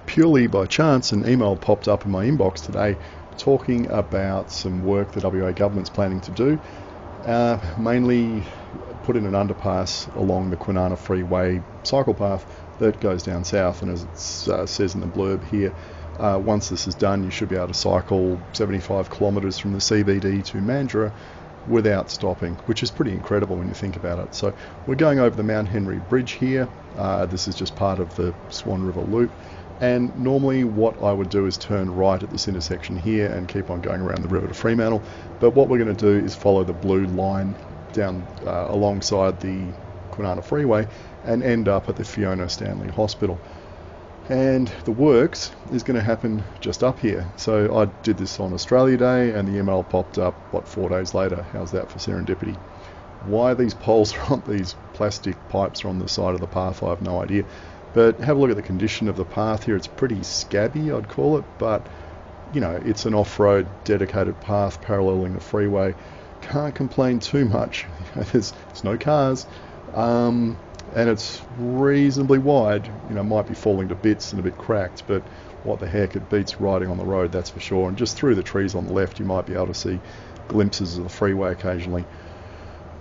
Purely by chance, an email popped up in my inbox today talking about some work the WA government's planning to do, mainly put in an underpass along the Kwinana Freeway cycle path that goes down south. And as it says in the blurb here, once this is done, you should be able to cycle 75 kilometres from the CBD to Mandurah without stopping, which is pretty incredible when you think about it. So we're going over the Mount Henry Bridge here. This is just part of the Swan River Loop. And normally what I would do is turn right at this intersection here and keep on going around the river to Fremantle. But what we're going to do is follow the blue line down alongside the Kwinana Freeway and end up at the Fiona Stanley Hospital. And the works is going to happen just up here. So I did this on Australia Day and the email popped up, 4 days later? How's that for serendipity? Why these poles are on these plastic pipes are on the side of the path, I have no idea. But have a look at the condition of the path here. It's pretty scabby, I'd call it, but you know, it's an off-road dedicated path paralleling the freeway. Can't complain too much. There's no cars, and it's reasonably wide. You know, might be falling to bits and a bit cracked, but what the heck, it beats riding on the road, that's for sure. And just through the trees on the left, you might be able to see glimpses of the freeway occasionally.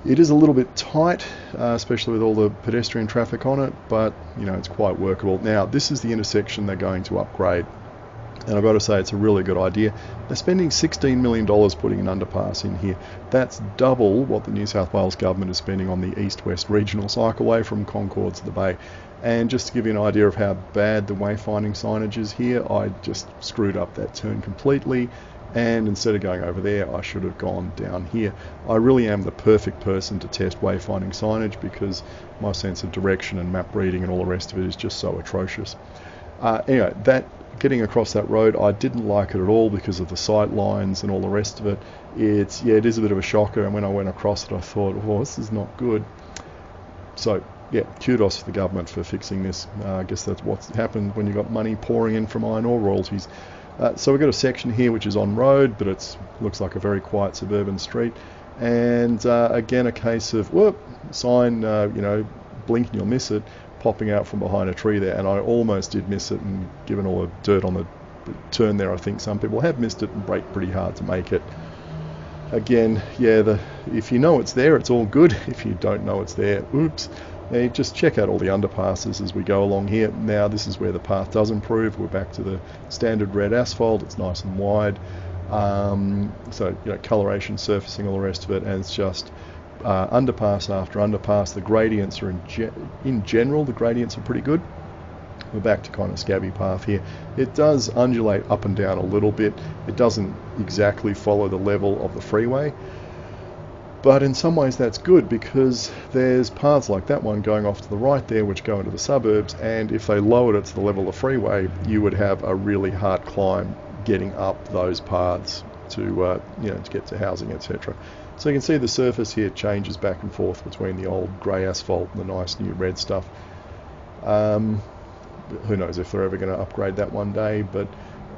It is a little bit tight, especially with all the pedestrian traffic on it, but you know, it's quite workable. Now, this is the intersection they're going to upgrade, and I've got to say it's a really good idea. They're spending $16 million putting an underpass in here. That's double what the New South Wales government is spending on the east-west regional cycleway from Concord to the Bay. And just to give you an idea of how bad the wayfinding signage is here, I just screwed up that turn completely. And instead of going over there, I should have gone down here. I really am the perfect person to test wayfinding signage because my sense of direction and map reading and all the rest of it is just so atrocious. Anyway, getting across that road, I didn't like it at all because of the sight lines and all the rest of it. It is a bit of a shocker, and when I went across it, I thought, oh, this is not good. So yeah, kudos to the government for fixing this. I guess that's what's happened when you've got money pouring in from iron ore royalties. So we've got a section here which is on road, but it looks like a very quiet suburban street. And again, a case of, whoop, sign, blink and you'll miss it, popping out from behind a tree there. And I almost did miss it, and given all the dirt on the turn there, I think some people have missed it and brake pretty hard to make it. Again, yeah, if you know it's there, it's all good. If you don't know it's there, oops. Now, just check out all the underpasses as we go along here. Now, this is where the path does improve. We're back to the standard red asphalt. It's nice and wide. So, coloration, surfacing, all the rest of it, and it's just underpass after underpass. The gradients are in general, the gradients are pretty good. We're back to kind of scabby path here. It does undulate up and down a little bit. It doesn't exactly follow the level of the freeway. But in some ways that's good because there's paths like that one going off to the right there which go into the suburbs, and if they lowered it to the level of the freeway, you would have a really hard climb getting up those paths to get to housing, etc. So you can see the surface here changes back and forth between the old grey asphalt and the nice new red stuff. Who knows if they're ever going to upgrade that one day, but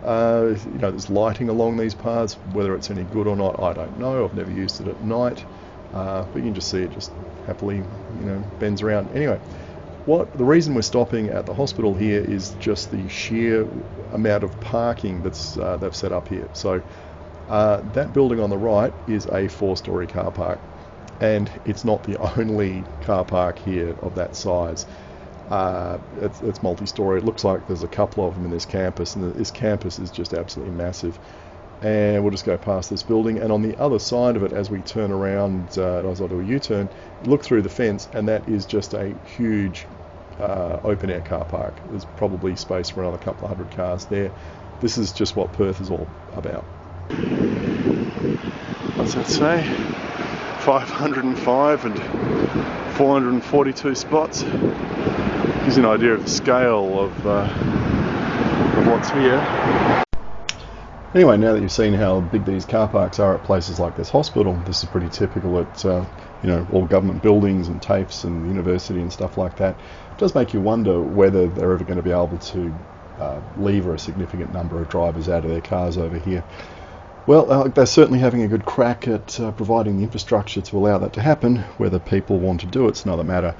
there's lighting along these paths. Whether it's any good or not, I don't know. I've never used it at night, but you can just see it just happily, bends around. Anyway, the reason we're stopping at the hospital here is just the sheer amount of parking that's they've set up here. So that building on the right is a 4-story car park, and it's not the only car park here of that size. It's multi-story. It looks like there's a couple of them in this campus, and this campus is just absolutely massive. And we'll just go past this building, and on the other side of it, as we turn around, as I do a U-turn, look through the fence, and that is just a huge open-air car park. There's probably space for another couple of hundred cars there. This is just what Perth is all about. What's that say? 505 and 442 spots. Gives you an idea of the scale of what's here. Anyway, now that you've seen how big these car parks are at places like this hospital, this is pretty typical at all government buildings and TAFEs and university and stuff like that. It does make you wonder whether they're ever going to be able to lever a significant number of drivers out of their cars over here. Well, they're certainly having a good crack at providing the infrastructure to allow that to happen. Whether people want to do it's another matter.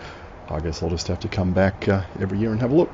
I guess I'll just have to come back every year and have a look.